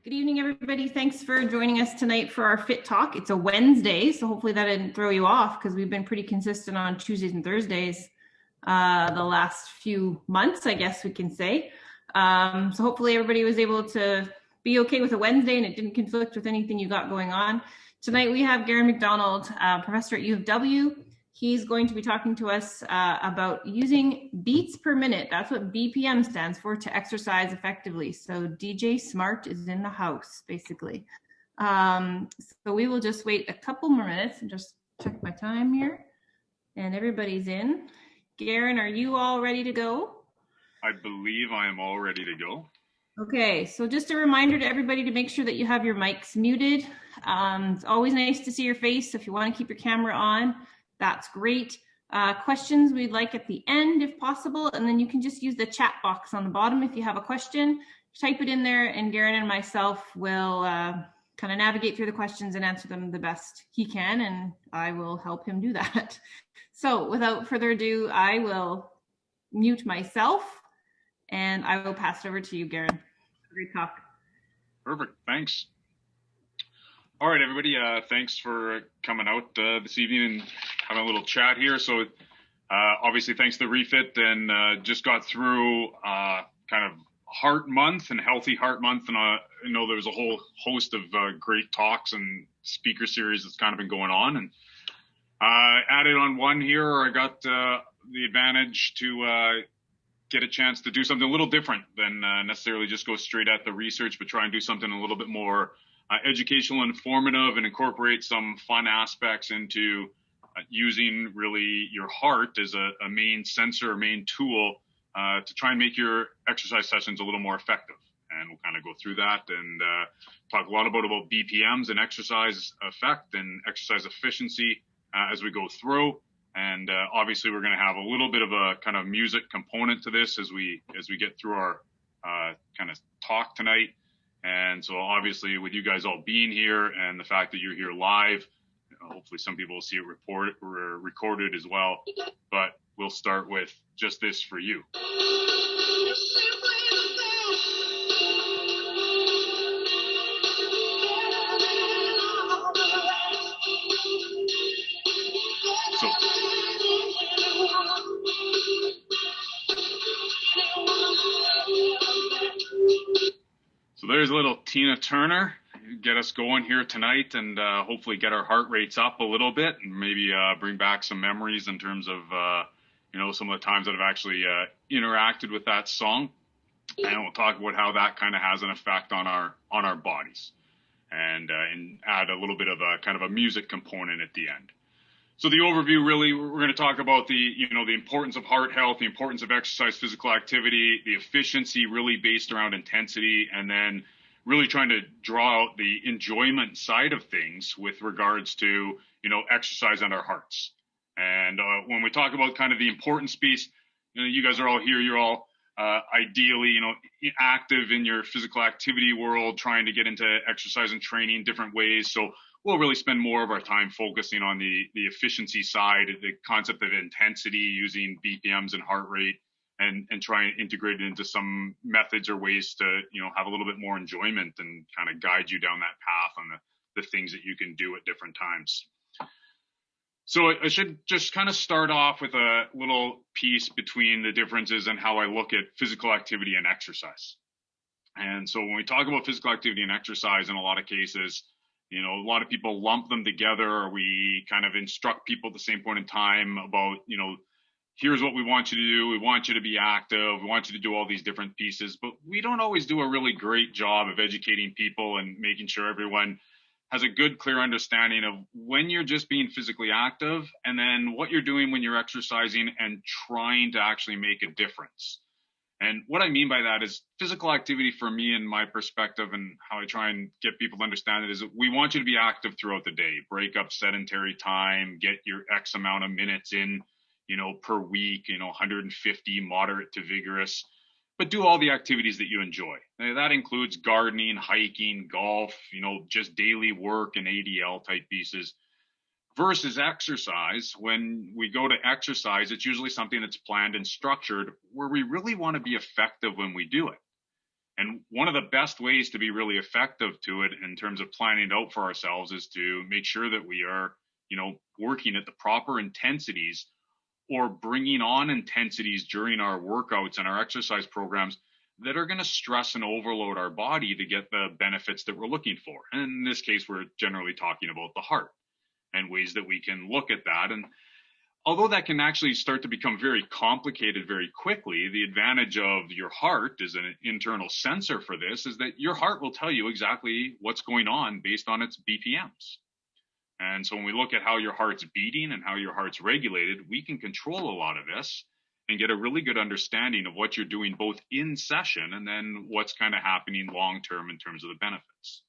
Good evening, everybody. Thanks for joining us tonight for our Fit Talk. It's a Wednesday, so hopefully that didn't throw you off because we've been pretty consistent on Tuesdays and Thursdays the last few months, I guess we can say. So hopefully everybody was able to be okay with a Wednesday and it didn't conflict with anything you got going on. Tonight we have Gerren McDonald, professor at U of W. He's going to be talking to us about using beats per minute. That's what BPM stands for, to exercise effectively. So DJ Smart is in the house, basically. So we will just wait a couple more minutes and just check my time here. And everybody's in. Gerren, are you all ready to go? I believe I am all ready to go. Okay, so just a reminder to everybody to make sure that you have your mics muted. It's always nice to see your face. So if you want to keep your camera on, that's great. Questions we'd like at the end if possible, and then you can just use the chat box on the bottom if you have a question. Type it in there, and Gerren and myself will kind of navigate through the questions and answer them the best he can, and I will help him do that. So without further ado, I will mute myself, and I will pass it over to you, Gerren. Great talk. Perfect. Thanks. All right, everybody. Thanks for coming out this evening and having a little chat here. So obviously, thanks to Reh-Fit, and just got through kind of Heart Month and Healthy Heart Month. And I know there's a whole host of great talks and speaker series that's kind of been going on. And added on one here, I got the advantage to get a chance to do something a little different than necessarily just go straight at the research, but try and do something a little bit more educational, informative, and incorporate some fun aspects into using really your heart as a main sensor, main tool to try and make your exercise sessions a little more effective. And we'll kind of go through that and talk a lot about BPMs and exercise effect and exercise efficiency as we go through. And obviously, we're going to have a little bit of a kind of music component to this as we get through our kind of talk tonight. And so obviously, with you guys all being here and the fact that you're here live, hopefully some people will see it recorded as well. But we'll start with just this for you. So there's a little Tina Turner, get us going here tonight, and hopefully get our heart rates up a little bit, and maybe bring back some memories in terms of some of the times that I've actually interacted with that song. And we'll talk about how that kind of has an effect on our bodies, and add a little bit of a kind of a music component at the end. So the overview, really, we're going to talk about the importance of heart health, the importance of exercise, physical activity, the efficiency really based around intensity, and then really trying to draw out the enjoyment side of things with regards to, exercise and our hearts. And when we talk about kind of the importance piece, you guys are all here, you're all ideally, active in your physical activity world, trying to get into exercise and training different ways. So we'll really spend more of our time focusing on the efficiency side, the concept of intensity, using BPMs and heart rate, and try and integrate it into some methods or ways to, have a little bit more enjoyment and kind of guide you down that path on the things that you can do at different times. So I should just kind of start off with a little piece between the differences and how I look at physical activity and exercise. And so when we talk about physical activity and exercise, in a lot of cases, a lot of people lump them together, or we kind of instruct people at the same point in time about, here's what we want you to do. We want you to be active. We want you to do all these different pieces, but we don't always do a really great job of educating people and making sure everyone has a good, clear understanding of when you're just being physically active, and then what you're doing when you're exercising and trying to actually make a difference. And what I mean by that is physical activity, for me and my perspective, and how I try and get people to understand it, is that we want you to be active throughout the day, break up sedentary time, get your X amount of minutes in, per week, 150 moderate to vigorous, but do all the activities that you enjoy. Now, that includes gardening, hiking, golf, just daily work and ADL type pieces. Versus exercise, when we go to exercise, it's usually something that's planned and structured, where we really want to be effective when we do it. And one of the best ways to be really effective to it in terms of planning it out for ourselves is to make sure that we are, working at the proper intensities or bringing on intensities during our workouts and our exercise programs that are going to stress and overload our body to get the benefits that we're looking for. And in this case, we're generally talking about the heart and ways that we can look at that. And although that can actually start to become very complicated very quickly, the advantage of your heart as an internal sensor for this is that your heart will tell you exactly what's going on based on its BPMs. And so when we look at how your heart's beating and how your heart's regulated, we can control a lot of this and get a really good understanding of what you're doing both in session and then what's kind of happening long term in terms of the benefits.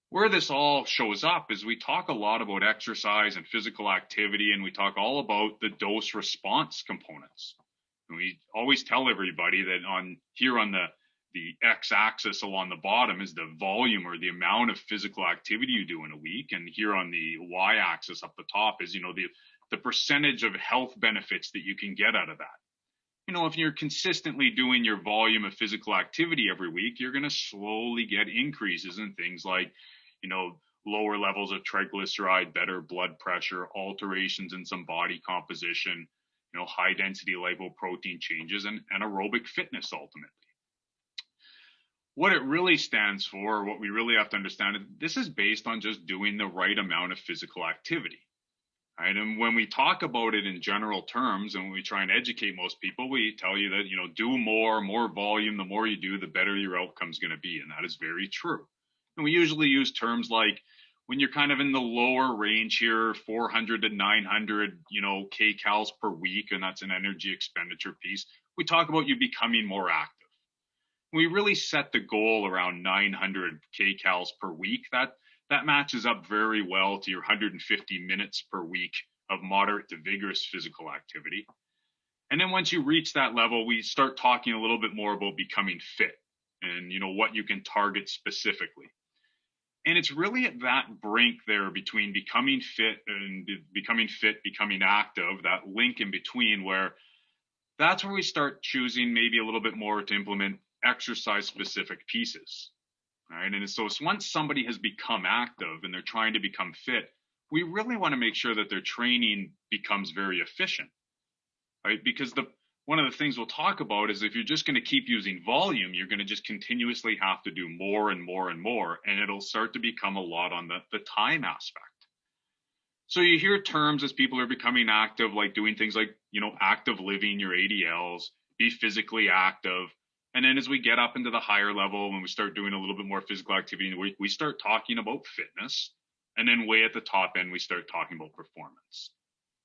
Where this all shows up is we talk a lot about exercise and physical activity, and we talk all about the dose response components. And we always tell everybody that on the x-axis along the bottom is the volume or the amount of physical activity you do in a week, and here on the y-axis up the top is the percentage of health benefits that you can get out of that. If you're consistently doing your volume of physical activity every week, you're going to slowly get increases in things like lower levels of triglyceride, better blood pressure, alterations in some body composition, high density lipoprotein changes, and aerobic fitness ultimately. What it really stands for, what we really have to understand, is this is based on just doing the right amount of physical activity. Right? And when we talk about it in general terms, and when we try and educate most people, we tell you that, do more volume, the more you do, the better your outcome's going to be. And that is very true. And we usually use terms like when you're kind of in the lower range here, 400 to 900, kcals per week, and that's an energy expenditure piece. We talk about you becoming more active. We really set the goal around 900 kcals per week. That matches up very well to your 150 minutes per week of moderate to vigorous physical activity. And then once you reach that level, we start talking a little bit more about becoming fit and, what you can target specifically. And it's really at that brink there between becoming fit, becoming active, that link in between that's where we start choosing maybe a little bit more to implement exercise specific pieces. All right. And so once somebody has become active and they're trying to become fit, we really want to make sure that their training becomes very efficient, right? Because one of the things we'll talk about is if you're just going to keep using volume, you're going to just continuously have to do more and more and more, and it'll start to become a lot on the time aspect. So you hear terms as people are becoming active, like doing things like, active living, your ADLs, be physically active. And then as we get up into the higher level and we start doing a little bit more physical activity, we start talking about fitness. And then way at the top end, we start talking about performance.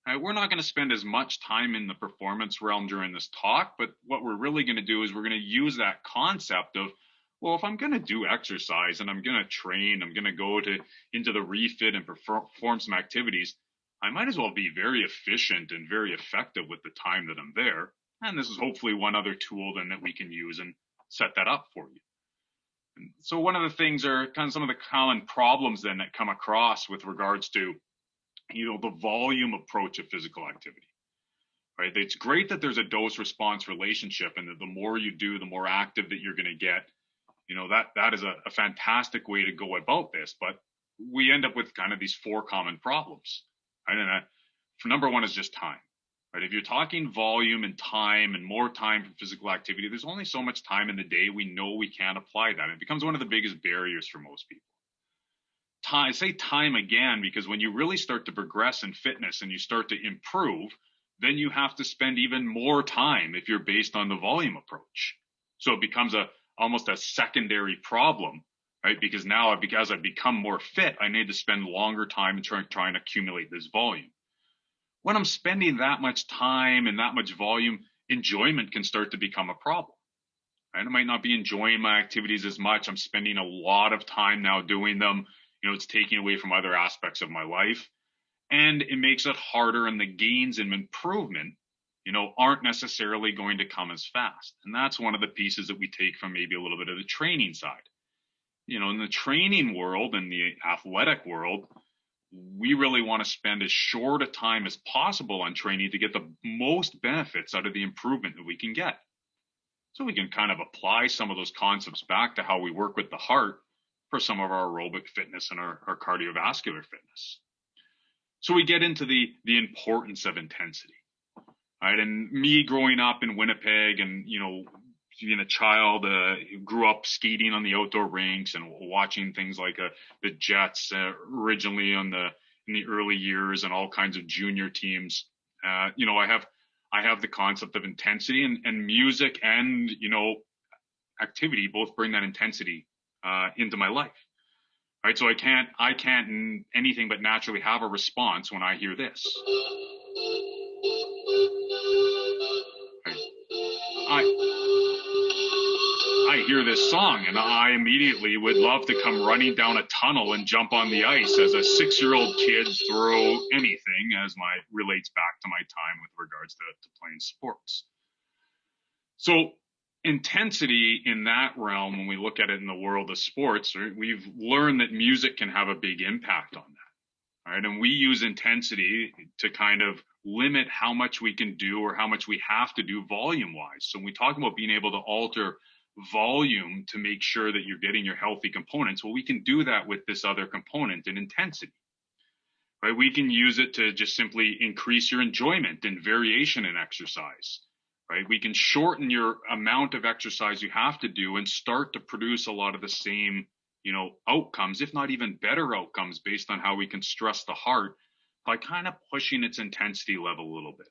We're not going to spend as much time in the performance realm during this talk, but what we're really going to do is we're going to use that concept of, well, if I'm going to do exercise and I'm going to train, I'm going to go into the Reh-Fit and perform some activities, I might as well be very efficient and very effective with the time that I'm there. And this is hopefully one other tool then that we can use and set that up for you. And so one of the things are kind of some of the common problems then that come across with regards to, the volume approach of physical activity, right? It's great that there's a dose response relationship and that the more you do, the more active that you're going to get. That is a fantastic way to go about this, but we end up with kind of these four common problems. Right? And number one is just time. Right? If you're talking volume and time and more time for physical activity, there's only so much time in the day we know we can't apply that. It becomes one of the biggest barriers for most people. I say time again, because when you really start to progress in fitness and you start to improve, then you have to spend even more time if you're based on the volume approach. So it becomes almost a secondary problem, right? Because now as I become more fit, I need to spend longer time in trying to accumulate this volume. When I'm spending that much time and that much volume, enjoyment can start to become a problem. Right? I might not be enjoying my activities as much. I'm spending a lot of time now doing them. It's taking away from other aspects of my life. And it makes it harder, and the gains and improvement, aren't necessarily going to come as fast. And that's one of the pieces that we take from maybe a little bit of the training side. In the training world and the athletic world, we really want to spend as short a time as possible on training to get the most benefits out of the improvement that we can get. So we can kind of apply some of those concepts back to how we work with the heart for some of our aerobic fitness and our cardiovascular fitness. So we get into the importance of intensity, right? And me growing up in Winnipeg and, being a child who grew up skating on the outdoor rinks and watching things like the Jets originally in the early years and all kinds of junior teams. I have the concept of intensity, and music and, activity both bring that intensity into my life. Right. So I can't anything but naturally have a response when I hear this. I hear this song and I immediately would love to come running down a tunnel and jump on the ice as a 6-year-old kid throw anything, as relates back to my time with regards to playing sports. So intensity in that realm, when we look at it in the world of sports, right, we've learned that music can have a big impact on that. Right. And we use intensity to kind of limit how much we can do or how much we have to do volume wise. So when we talk about being able to alter volume to make sure that you're getting your healthy components, well, we can do that with this other component in intensity. Right? We can use it to just simply increase your enjoyment and variation in exercise. Right? We can shorten your amount of exercise you have to do and start to produce a lot of the same, outcomes, if not even better outcomes, based on how we can stress the heart by kind of pushing its intensity level a little bit.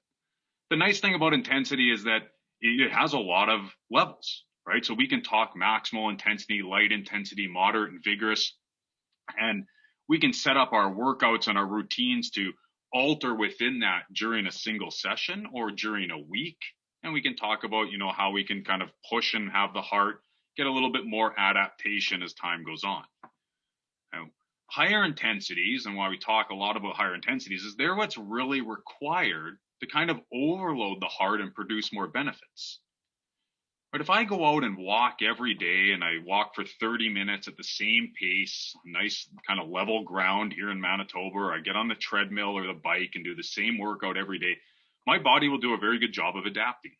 The nice thing about intensity is that it has a lot of levels, right? So we can talk maximal intensity, light intensity, moderate and vigorous, and we can set up our workouts and our routines to alter within that during a single session or during a week. And we can talk about, how we can kind of push and have the heart get a little bit more adaptation as time goes on. Now, higher intensities, and why we talk a lot about higher intensities, is they're what's really required to kind of overload the heart and produce more benefits. But if I go out and walk every day and I walk for 30 minutes at the same pace, nice kind of level ground here in Manitoba, or I get on the treadmill or the bike and do the same workout every day, my body will do a very good job of adapting.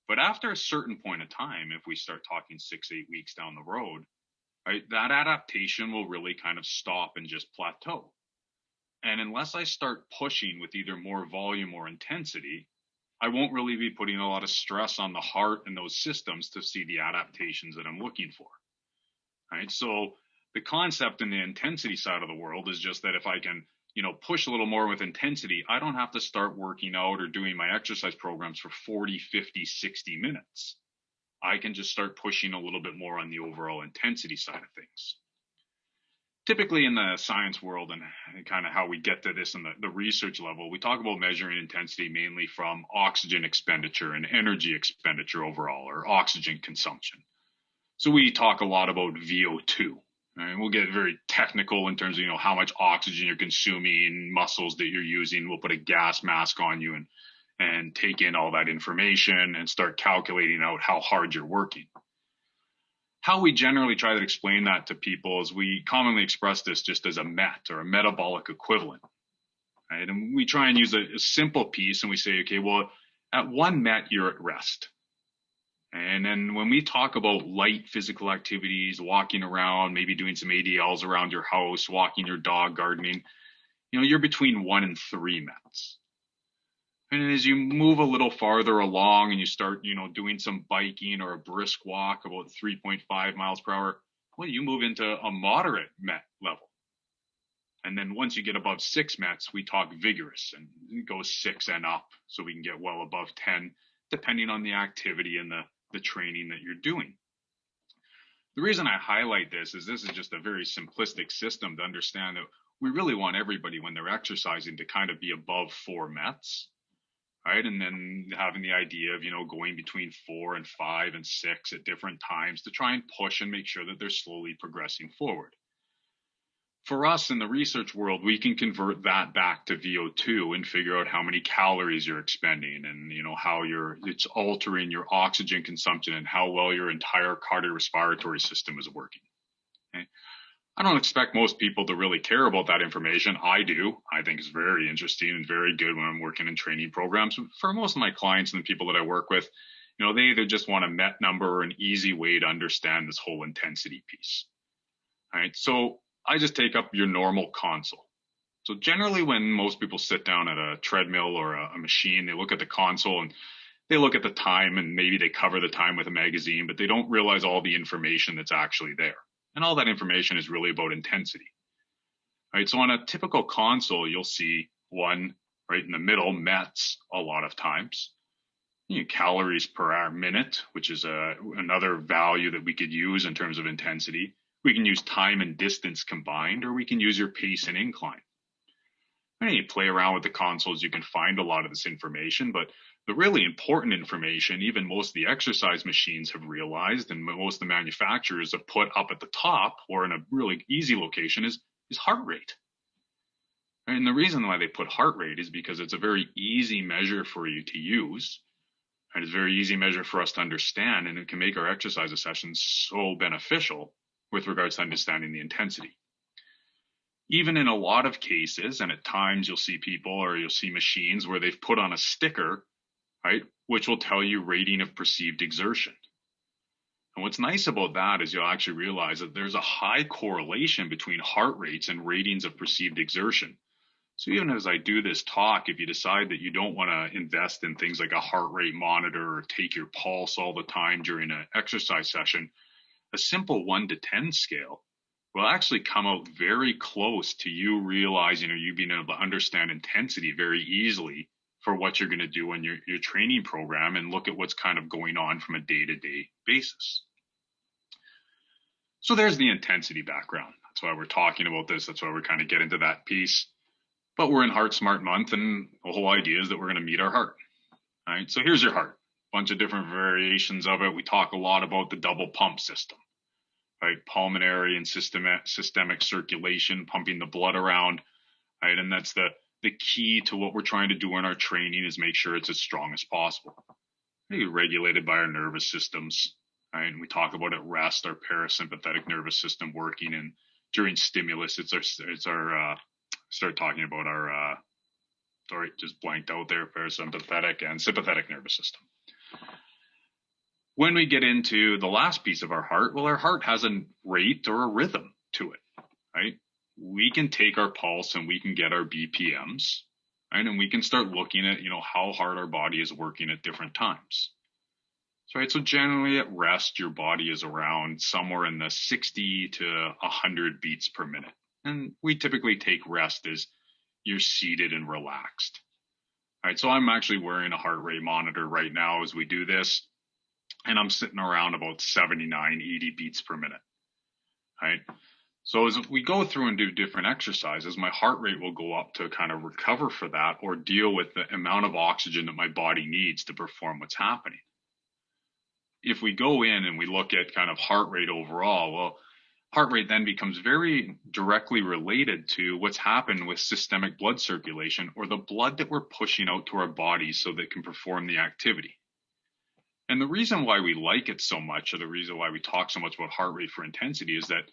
But after a certain point of time, if we start talking 6-8 weeks down the road, right, that adaptation will really kind of stop and just plateau. And unless I start pushing with either more volume or intensity, I won't really be putting a lot of stress on the heart and those systems to see the adaptations that I'm looking for. Right. So the concept in the intensity side of the world is just that if I can, push a little more with intensity, I don't have to start working out or doing my exercise programs for 40, 50, 60 minutes. I can just start pushing a little bit more on the overall intensity side of things. Typically in the science world and kind of how we get to this in the research level, we talk about measuring intensity mainly from oxygen expenditure and energy expenditure overall, or oxygen consumption. So we talk a lot about VO2. Right? We'll get very technical in terms of, how much oxygen you're consuming, muscles that you're using. We'll put a gas mask on you and take in all that information and start calculating out how hard you're working. How we generally try to explain that to people is we commonly express this just as a MET, or a metabolic equivalent. Right? And we try and use a simple piece and we say, okay, well, at 1 MET, you're at rest. And then when we talk about light physical activities, walking around, maybe doing some ADLs around your house, walking your dog, gardening, you're between 1 and 3 METs. And as you move a little farther along and you start, doing some biking or a brisk walk about 3.5 miles per hour, well, you move into a moderate MET level. And then once you get above 6 METs, we talk vigorous, and it goes 6 and up, so we can get well above 10, depending on the activity and the training that you're doing. The reason I highlight this is just a very simplistic system to understand that we really want everybody, when they're exercising, to kind of be above 4 METs. Right. And then having the idea of, going between 4 and 5 and 6 at different times to try and push and make sure that they're slowly progressing forward. For us in the research world, we can convert that back to VO2 and figure out how many calories you're expending and, how it's altering your oxygen consumption and how well your entire cardiorespiratory system is working. Okay. I don't expect most people to really care about that information. I do. I think it's very interesting and very good when I'm working in training programs. For most of my clients and the people that I work with, They either just want a met number or an easy way to understand this whole intensity piece. All right. So I just take up your normal console. So generally when most people sit down at a treadmill or a machine, they look at the console and they look at the time and maybe they cover the time with a magazine, but they don't realize all the information that's actually there. And all that information is really about intensity. All right. So on a typical console, you'll see one right in the middle, METs a lot of times. Calories per hour minute, which is another value that we could use in terms of intensity. We can use time and distance combined, or we can use your pace and incline. And you play around with the consoles, you can find a lot of this information, but the really important information, even most of the exercise machines have realized, and most of the manufacturers have put up at the top or in a really easy location is heart rate. And the reason why they put heart rate is because it's a very easy measure for you to use. And it's a very easy measure for us to understand, and it can make our exercise sessions so beneficial with regards to understanding the intensity. Even in a lot of cases, and at times you'll see people or you'll see machines where they've put on a sticker, right, which will tell you rating of perceived exertion. And what's nice about that is you'll actually realize that there's a high correlation between heart rates and ratings of perceived exertion. So even as I do this talk, if you decide that you don't want to invest in things like a heart rate monitor or take your pulse all the time during an exercise session, a simple 1 to 10 scale will actually come out very close to you realizing or you being able to understand intensity very easily for what you're going to do in your training program and look at what's kind of going on from a day-to-day basis. So there's the intensity background. That's why we're talking about this. That's why we're kind of get into that piece. But we're in Heart Smart Month, and the whole idea is that we're going to meet our heart. All right, so here's your heart. A bunch of different variations of it. We talk a lot about the double pump system, right? Pulmonary and systemic circulation, pumping the blood around, right? And that's the key to what we're trying to do in our training is make sure it's as strong as possible. Maybe regulated by our nervous systems, right? And we talk about at rest, our parasympathetic nervous system working, and during stimulus, it's our start talking about our, sorry, just blanked out there, parasympathetic and sympathetic nervous system. When we get into the last piece of our heart, well, our heart has a rate or a rhythm to it, right? We can take our pulse and we can get our BPMs, right? And we can start looking at, how hard our body is working at different times. Right, so generally at rest, your body is around somewhere in the 60 to 100 beats per minute. And we typically take rest as you're seated and relaxed. All right, so I'm actually wearing a heart rate monitor right now as we do this, and I'm sitting around about 79, 80 beats per minute. All right, so as we go through and do different exercises, my heart rate will go up to kind of recover for that or deal with the amount of oxygen that my body needs to perform what's happening. If we go in and we look at kind of heart rate overall, well, heart rate then becomes very directly related to what's happened with systemic blood circulation or the blood that we're pushing out to our bodies so that it can perform the activity. And the reason why we like it so much, or the reason why we talk so much about heart rate for intensity, is that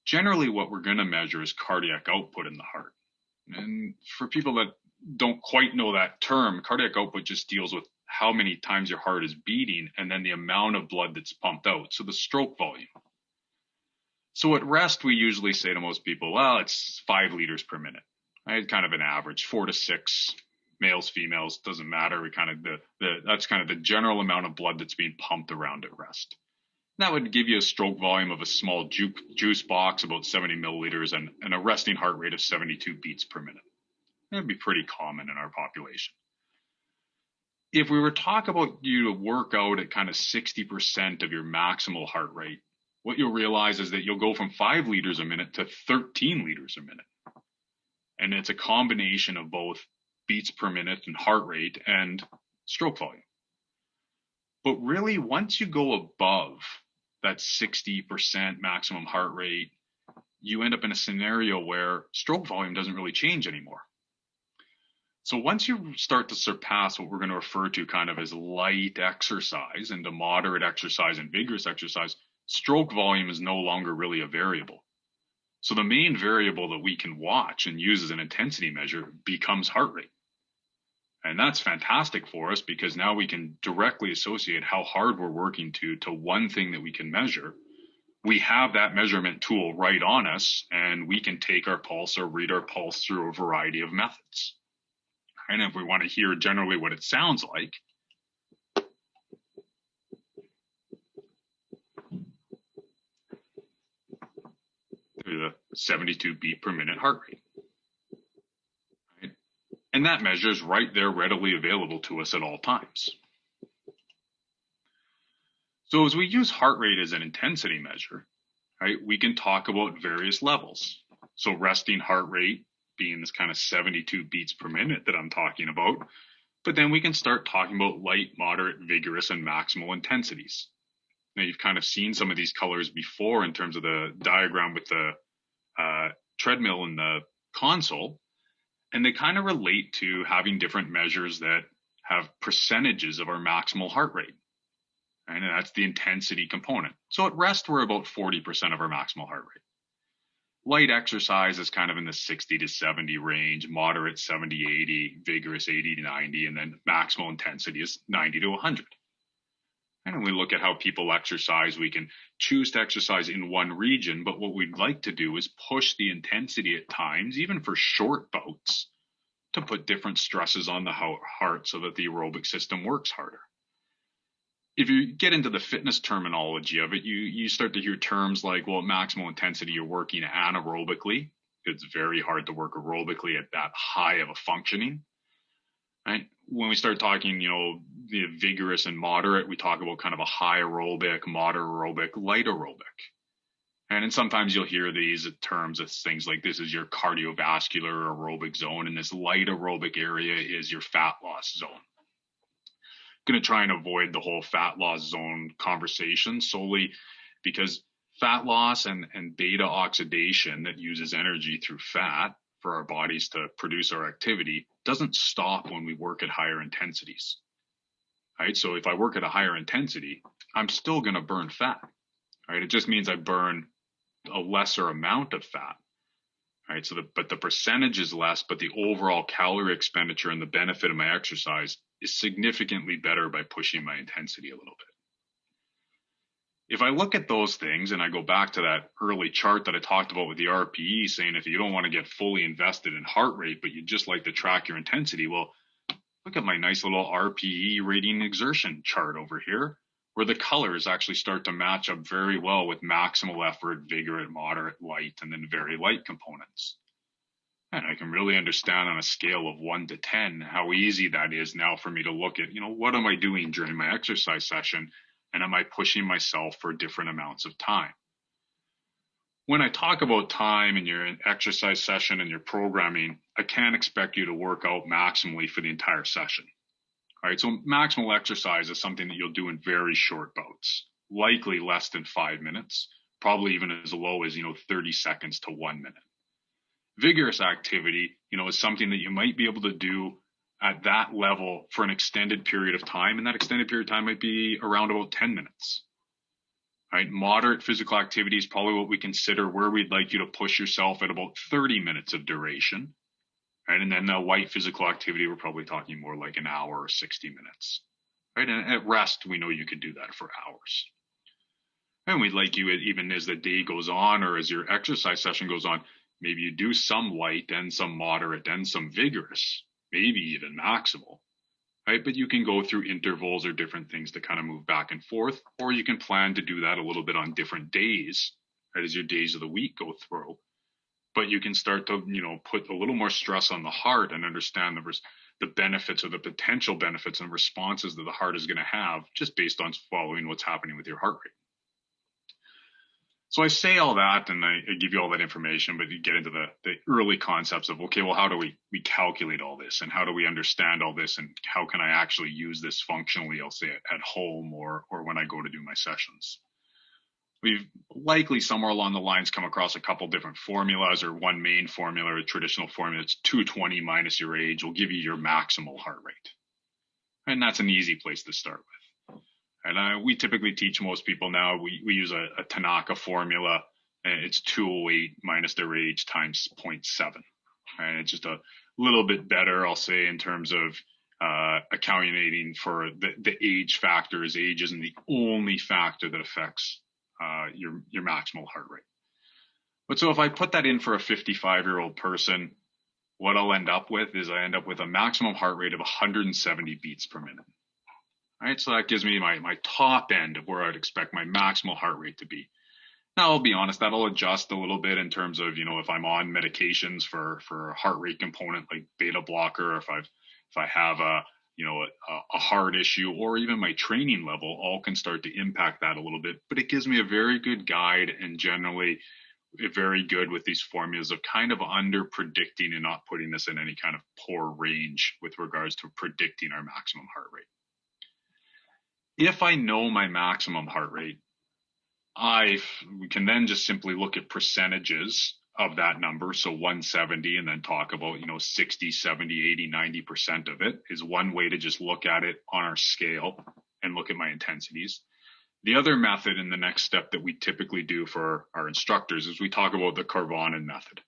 generally what we're going to measure is cardiac output in the heart. And for people that don't quite know that term, cardiac output just deals with how many times your heart is beating and then the amount of blood that's pumped out. So the stroke volume. So at rest, we usually say to most people, well, it's 5 liters per minute, right? Kind of an average, 4 to 6, males, females, doesn't matter. We kind of that's kind of the general amount of blood that's being pumped around at rest. And that would give you a stroke volume of a small juice box, about 70 milliliters, and a resting heart rate of 72 beats per minute. That'd be pretty common in our population. If we were to talk about you to work out at kind of 60% of your maximal heart rate, what you'll realize is that you'll go from 5 liters a minute to 13 liters a minute. And it's a combination of both beats per minute and heart rate and stroke volume. But really, once you go above that 60% maximum heart rate, you end up in a scenario where stroke volume doesn't really change anymore. So once you start to surpass what we're going to refer to kind of as light exercise into moderate exercise and vigorous exercise, stroke volume is no longer really a variable. So the main variable that we can watch and use as an intensity measure becomes heart rate. And that's fantastic for us because now we can directly associate how hard we're working to one thing that we can measure. We have that measurement tool right on us, and we can take our pulse or read our pulse through a variety of methods. And if we want to hear generally what it sounds like, the 72 beat per minute heart rate. Right? And that measure is right there readily available to us at all times. So as we use heart rate as an intensity measure, right, we can talk about various levels. So resting heart rate being this kind of 72 beats per minute that I'm talking about, but then we can start talking about light, moderate, vigorous, and maximal intensities. Now you've kind of seen some of these colors before in terms of the diagram with the treadmill and the console, and they kind of relate to having different measures that have percentages of our maximal heart rate. And that's the intensity component. So at rest, we're about 40% of our maximal heart rate. Light exercise is kind of in the 60 to 70 range, moderate 70, 80, vigorous 80 to 90, and then maximal intensity is 90 to 100. And when we look at how people exercise, we can choose to exercise in one region, but what we'd like to do is push the intensity at times, even for short bouts, to put different stresses on the heart so that the aerobic system works harder. If you get into the fitness terminology of it, you start to hear terms like, well, at maximal intensity, you're working anaerobically. It's very hard to work aerobically at that high of a functioning. Right? When we start talking, the vigorous and moderate, we talk about kind of a high aerobic, moderate aerobic, light aerobic. And then sometimes you'll hear these terms as things like this is your cardiovascular aerobic zone, and this light aerobic area is your fat loss zone. Going to try and avoid the whole fat loss zone conversation solely because fat loss and beta oxidation that uses energy through fat for our bodies to produce our activity doesn't stop when we work at higher intensities. Right? So if I work at a higher intensity, I'm still going to burn fat. Right? It just means I burn a lesser amount of fat. Right? But the percentage is less, but the overall calorie expenditure and the benefit of my exercise is significantly better by pushing my intensity a little bit. If I look at those things and I go back to that early chart that I talked about with the RPE saying if you don't want to get fully invested in heart rate, but you just like to track your intensity, well, look at my nice little RPE rating exertion chart over here, where the colors actually start to match up very well with maximal effort, vigorous, moderate, light, and then very light components. And I can really understand on a scale of 1 to 10 how easy that is now for me to look at, what am I doing during my exercise session? And am I pushing myself for different amounts of time? When I talk about time in your exercise session and your programming, I can't expect you to work out maximally for the entire session. All right, so maximal exercise is something that you'll do in very short bouts, likely less than 5 minutes, probably even as low as 30 seconds to 1 minute. Vigorous activity, is something that you might be able to do at that level for an extended period of time, and that extended period of time might be around about 10 minutes. Right? Moderate physical activity is probably what we consider where we'd like you to push yourself at about 30 minutes of duration. Right? And then the light physical activity, we're probably talking more like an hour or 60 minutes. Right? And at rest, we know you could do that for hours. And we'd like you, even as the day goes on or as your exercise session goes on, maybe you do some light and some moderate and some vigorous, maybe even maximal, right? But you can go through intervals or different things to kind of move back and forth, or you can plan to do that a little bit on different days, right, as your days of the week go through. But you can start to, put a little more stress on the heart and understand the benefits or the potential benefits and responses that the heart is going to have just based on following what's happening with your heart rate. So I say all that and I give you all that information, but you get into the early concepts of, okay, well, how do we calculate all this and how do we understand all this and how can I actually use this functionally, I'll say at home or when I go to do my sessions. We've likely somewhere along the lines come across a couple different formulas or one main formula, a traditional formula. It's 220 minus your age will give you your maximal heart rate. And that's an easy place to start with. And we typically teach most people now, we use a Tanaka formula, and it's 208 minus their age times 0.7. And it's just a little bit better, I'll say, in terms of accounting for the age factor, as age isn't the only factor that affects your maximal heart rate. But so if I put that in for a 55-year-old person, what I'll end up with is I end up with a maximum heart rate of 170 beats per minute. All right, so that gives me my top end of where I'd expect my maximal heart rate to be. Now, I'll be honest, that'll adjust a little bit in terms of, if I'm on medications for a heart rate component like beta blocker, or if I have a heart issue, or even my training level, all can start to impact that a little bit. But it gives me a very good guide, and generally very good with these formulas of kind of under predicting and not putting us in any kind of poor range with regards to predicting our maximum heart rate. If I know my maximum heart rate, we can then just simply look at percentages of that number. So 170, and then talk about, 60, 70, 80, 90% of it is one way to just look at it on our scale and look at my intensities. The other method, and the next step that we typically do for our instructors, is we talk about the Carbonin method.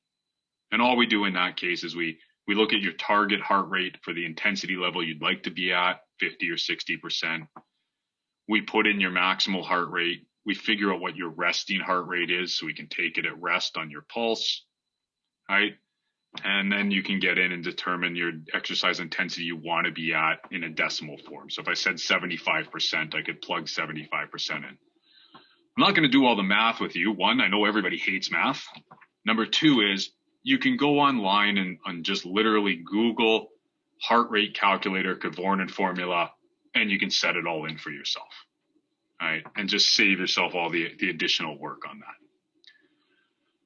And all we do in that case is we look at your target heart rate for the intensity level you'd like to be at, 50 or 60%. We put in your maximal heart rate. We figure out what your resting heart rate is, so we can take it at rest on your pulse, right? And then you can get in and determine your exercise intensity you want to be at in a decimal form. So if I said 75%, I could plug 75% in. I'm not going to do all the math with you. One, I know everybody hates math. Number two is you can go online and just literally Google heart rate calculator, Kevorkian formula, and you can set it all in for yourself. Right, and just save yourself all the additional work on that.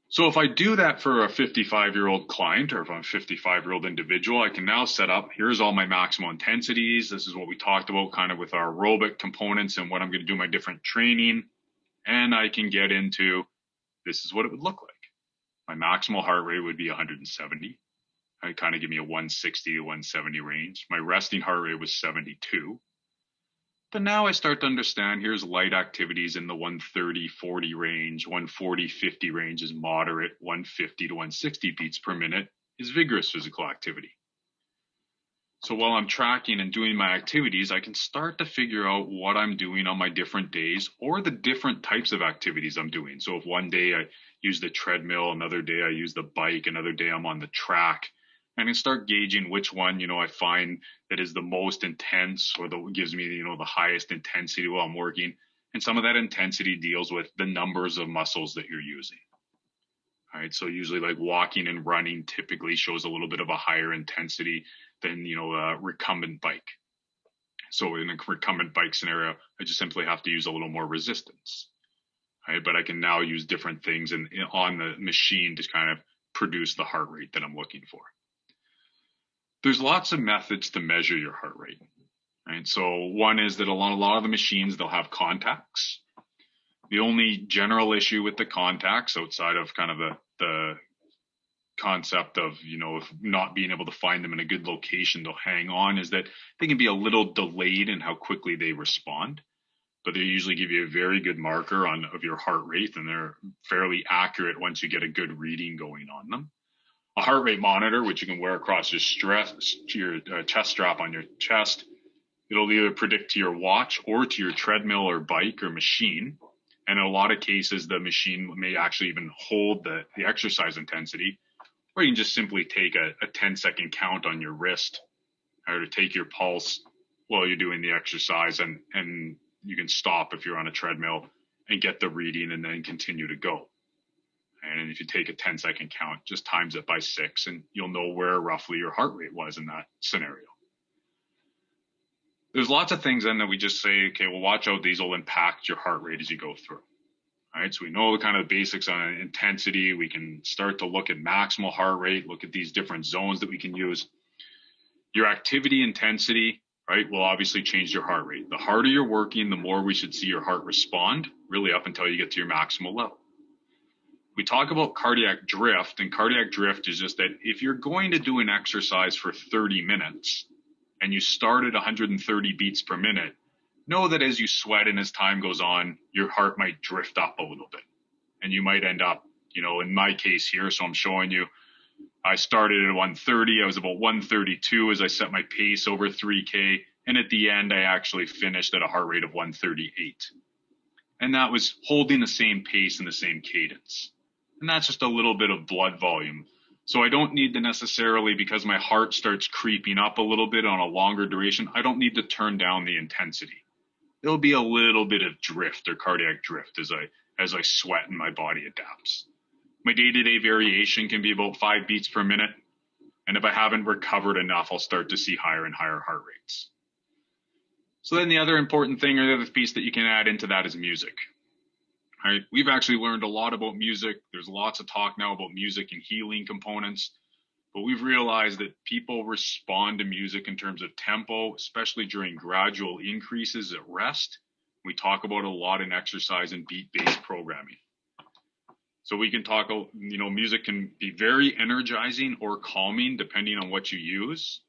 So if I do that for a 55-year-old client, or if I'm a 55-year-old individual, I can now set up, here's all my maximal intensities. This is what we talked about kind of with our aerobic components and what I'm going to do my different training. And I can get into, this is what it would look like. My maximal heart rate would be 170. I'd kind of give me a 160 to 170 range. My resting heart rate was 72. But now I start to understand, here's light activities in the 130, 40 range, 140, 50 range is moderate, 150 to 160 beats per minute is vigorous physical activity. So while I'm tracking and doing my activities, I can start to figure out what I'm doing on my different days, or the different types of activities I'm doing. So if one day I use the treadmill, another day I use the bike, another day I'm on the track, I can start gauging which one, I find that is the most intense, or that gives me, the highest intensity while I'm working. And some of that intensity deals with the numbers of muscles that you're using. All right. So usually like walking and running typically shows a little bit of a higher intensity than, a recumbent bike. So in a recumbent bike scenario, I just simply have to use a little more resistance. Right. But I can now use different things on the machine to kind of produce the heart rate that I'm looking for. There's lots of methods to measure your heart rate, right? So one is that a lot of the machines, they'll have contacts. The only general issue with the contacts, outside of kind of the concept of, of not being able to find them in a good location to hang on, is that they can be a little delayed in how quickly they respond. But they usually give you a very good marker of your heart rate, and they're fairly accurate once you get a good reading going on them. A heart rate monitor, which you can wear across your chest strap on your chest, it'll either predict to your watch or to your treadmill or bike or machine. And in a lot of cases, the machine may actually even hold the exercise intensity, or you can just simply take a 10-second count on your wrist, or to take your pulse while you're doing the exercise, and you can stop if you're on a treadmill and get the reading and then continue to go. And if you take a 10-second count, just times it by 6, and you'll know where roughly your heart rate was in that scenario. There's lots of things then that we just say, okay, well, watch out, these will impact your heart rate as you go through. All right, so we know the kind of basics on intensity. We can start to look at maximal heart rate, look at these different zones that we can use. Your activity intensity, right, will obviously change your heart rate. The harder you're working, the more we should see your heart respond, really up until you get to your maximal level. We talk about cardiac drift, and cardiac drift is just that if you're going to do an exercise for 30 minutes and you start at 130 beats per minute, know that as you sweat and as time goes on, your heart might drift up a little bit. And you might end up, in my case here, so I'm showing you I started at 130. I was about 132 as I set my pace over 3K. And at the end, I actually finished at a heart rate of 138. And that was holding the same pace and the same cadence. And that's just a little bit of blood volume. So I don't need to necessarily, because my heart starts creeping up a little bit on a longer duration, I don't need to turn down the intensity. There'll be a little bit of drift or cardiac drift as I sweat and my body adapts. My day-to-day variation can be about 5 beats per minute. And if I haven't recovered enough, I'll start to see higher and higher heart rates. So then the other important thing, or the other piece that you can add into that, is music. Right? We've actually learned a lot about music. There's lots of talk now about music and healing components, but we've realized that people respond to music in terms of tempo, especially during gradual increases at rest. We talk about a lot in exercise and beat-based programming. So we can talk, music can be very energizing or calming depending on what you use.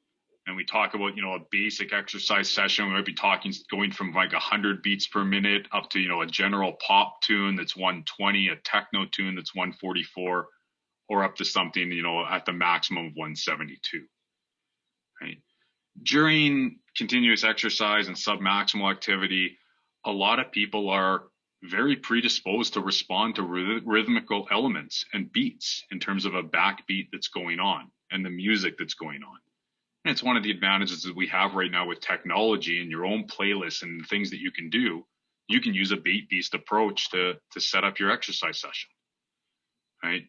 And we talk about, a basic exercise session. We might be going from like 100 beats per minute up to, a general pop tune that's 120, a techno tune that's 144, or up to something, at the maximum of 172. Right? During continuous exercise and submaximal activity, a lot of people are very predisposed to respond to rhythmical elements and beats in terms of a backbeat that's going on and the music that's going on. And it's one of the advantages that we have right now with technology and your own playlists and things that you can do. You can use a beat-based approach to set up your exercise session, right?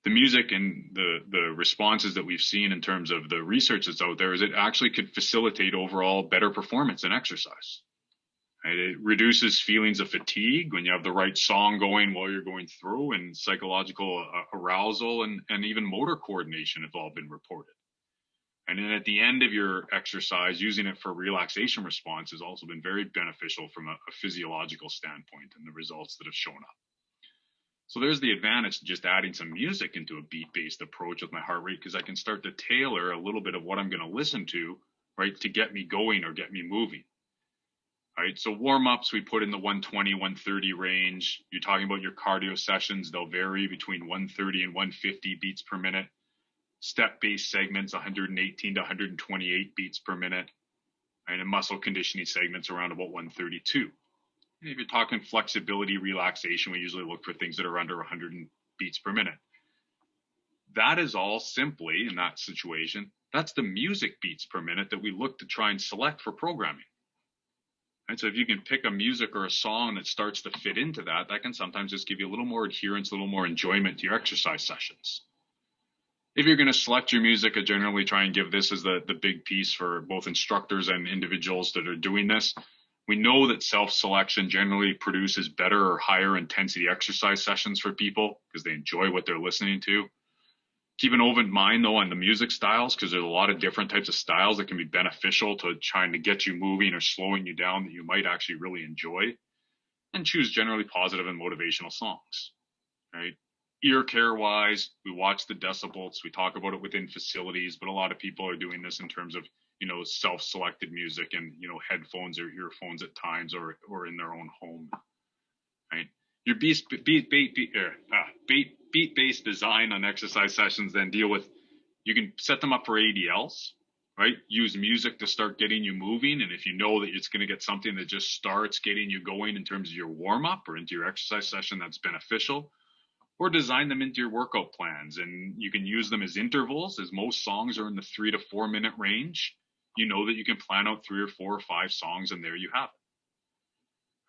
The music and the responses that we've seen in terms of the research that's out there is it actually could facilitate overall better performance in exercise. Right? It reduces feelings of fatigue when you have the right song going while you're going through, and psychological arousal and even motor coordination have all been reported. And then at the end of your exercise, using it for relaxation response has also been very beneficial from a physiological standpoint and the results that have shown up. So there's the advantage to just adding some music into a beat-based approach with my heart rate, because I can start to tailor a little bit of what I'm going to listen to, right, to get me going or get me moving. Right, so warm-ups, we put in the 120, 130 range. You're talking about your cardio sessions. They'll vary between 130 and 150 beats per minute. Step-based segments, 118 to 128 beats per minute. Right, and muscle conditioning segments around about 132. And if you're talking flexibility, relaxation, we usually look for things that are under 100 beats per minute. That is all simply, in that situation, that's the music beats per minute that we look to try and select for programming. And so if you can pick a music or a song that starts to fit into that, that can sometimes just give you a little more adherence, a little more enjoyment to your exercise sessions. If you're going to select your music, I generally try and give this as the big piece for both instructors and individuals that are doing this. We know that self-selection generally produces better or higher intensity exercise sessions for people because they enjoy what they're listening to. Keep an open mind, though, on the music styles, because there's a lot of different types of styles that can be beneficial to trying to get you moving or slowing you down that you might actually really enjoy. And choose generally positive and motivational songs, right? Ear care wise, we watch the decibels. We talk about it within facilities, but a lot of people are doing this in terms of, self-selected music and, headphones or earphones at times or in their own home, right? Your beat-based design on exercise sessions then deal with, you can set them up for ADLs, right? Use music to start getting you moving. And if you know that it's going to get something that just starts getting you going in terms of your warm-up or into your exercise session, that's beneficial. Or design them into your workout plans. And you can use them as intervals, as most songs are in the 3 to 4 minute range. You know that you can plan out 3 or 4 or 5 songs, and there you have it.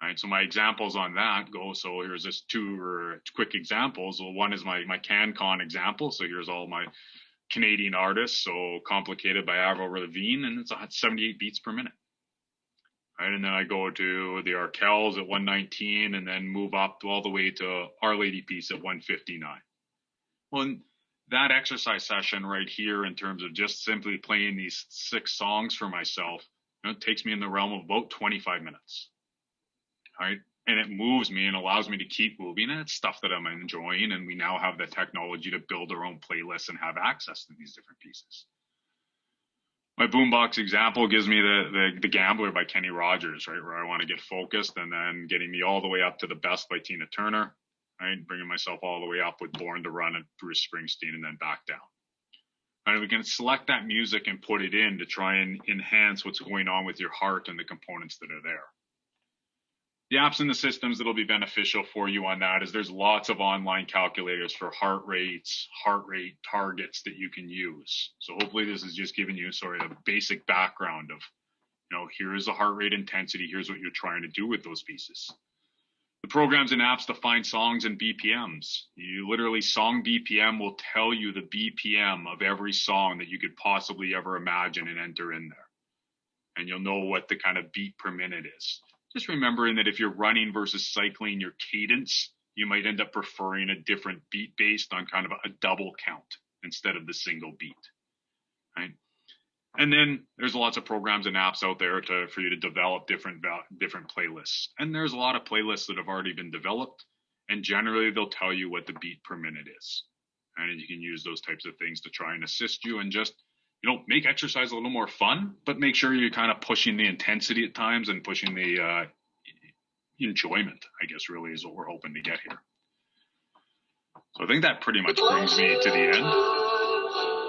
All right, so my examples on that go, so here's just 2 quick examples. Well, one is my CanCon example. So here's all my Canadian artists. So Complicated by Avril Lavigne, and it's 78 beats per minute. Right, and then I go to the Arkells at 119 and then move up all the way to Our Lady Peace at 159. Well, in that exercise session right here, in terms of just simply playing these 6 songs for myself, it takes me in the realm of about 25 minutes. Right, and it moves me and allows me to keep moving, and it's stuff that I'm enjoying, and we now have the technology to build our own playlists and have access to these different pieces. My boombox example gives me the Gambler by Kenny Rogers, right, where I want to get focused, and then getting me all the way up to The Best by Tina Turner. right? Bringing myself all the way up with Born to Run and Bruce Springsteen and then back down. And we can select that music and put it in to try and enhance what's going on with your heart and the components that are there. The apps and the systems that'll be beneficial for you on that is there's lots of online calculators for heart rates, heart rate targets that you can use. So hopefully this is just giving you sort of a basic background of, here is the heart rate intensity. Here's what you're trying to do with those pieces. The programs and apps define songs and BPMs. You literally, song BPM will tell you the BPM of every song that you could possibly ever imagine and enter in there. And you'll know what the kind of beat per minute is. Just remembering that if you're running versus cycling your cadence, you might end up preferring a different beat based on kind of a double count instead of the single beat, right? And then there's lots of programs and apps out there for you to develop different playlists. And there's a lot of playlists that have already been developed, and generally they'll tell you what the beat per minute is. And you can use those types of things to try and assist you and just, make exercise a little more fun, but make sure you're kind of pushing the intensity at times and pushing the enjoyment, I guess, really is what we're hoping to get here. So I think that pretty much brings me to the end.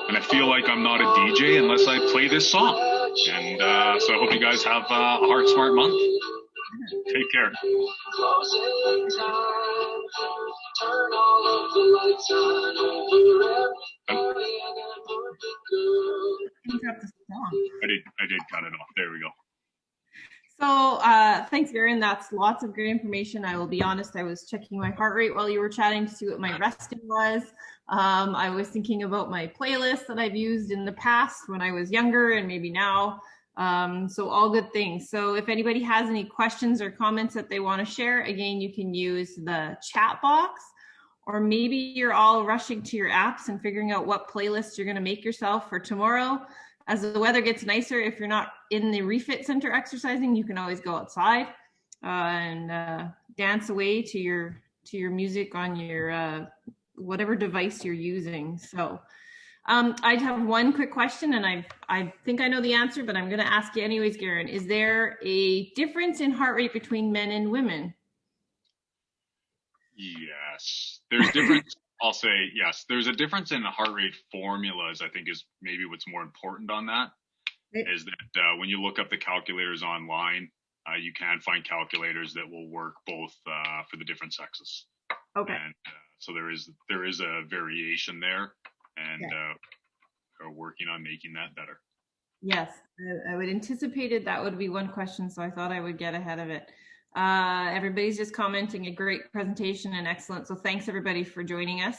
And I feel like I'm not a DJ unless I play this song. And so I hope you guys have a Heart Smart month. Take care. I did cut it off. There we go. So thanks, Gerren. That's lots of great information. I will be honest, I was checking my heart rate while you were chatting to see what my resting was. I was thinking about my playlist that I've used in the past when I was younger and maybe now. So all good things. So if anybody has any questions or comments that they want to share, again, you can use the chat box, or maybe you're all rushing to your apps and figuring out what playlist you're going to make yourself for tomorrow. As the weather gets nicer, if you're not in the Reh-Fit center exercising, you can always go outside and dance away to your music on your whatever device you're using. So I have one quick question, and I think I know the answer, but I'm going to ask you anyways, Gerren. Is there a difference in heart rate between men and women? Yes, there's difference. I'll say yes. There's a difference in the heart rate formulas, I think, is maybe what's more important on that. Is that when you look up the calculators online, you can find calculators that will work both for the different sexes. Okay. And so there is a variation there, and are working on making that better. Yes, I would anticipated that would be one question, so I thought I would get ahead of it. Everybody's just commenting, a great presentation and excellent. So thanks everybody for joining us.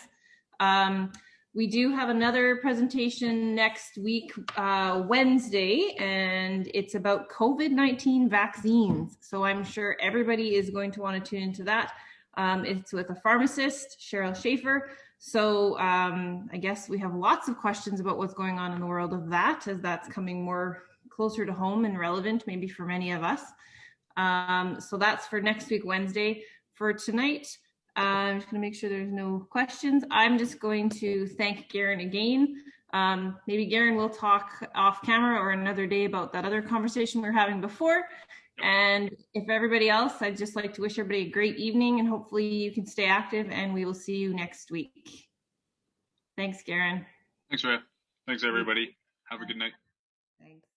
We do have another presentation next week, Wednesday, and it's about COVID-19 vaccines. So I'm sure everybody is going to want to tune into that. It's with a pharmacist, Cheryl Schaefer. So I guess we have lots of questions about what's going on in the world of that, as that's coming more closer to home and relevant maybe for many of us. So that's for next week, Wednesday. For tonight, I'm just going to make sure there's no questions. I'm just going to thank Gerren again. Maybe Gerren will talk off camera or another day about that other conversation we were having before. And if everybody else, I'd just like to wish everybody a great evening, and hopefully you can stay active, and we will see you next week. Thanks, Gerren. Thanks, Reh. Thanks, everybody. Have a good night. Thanks.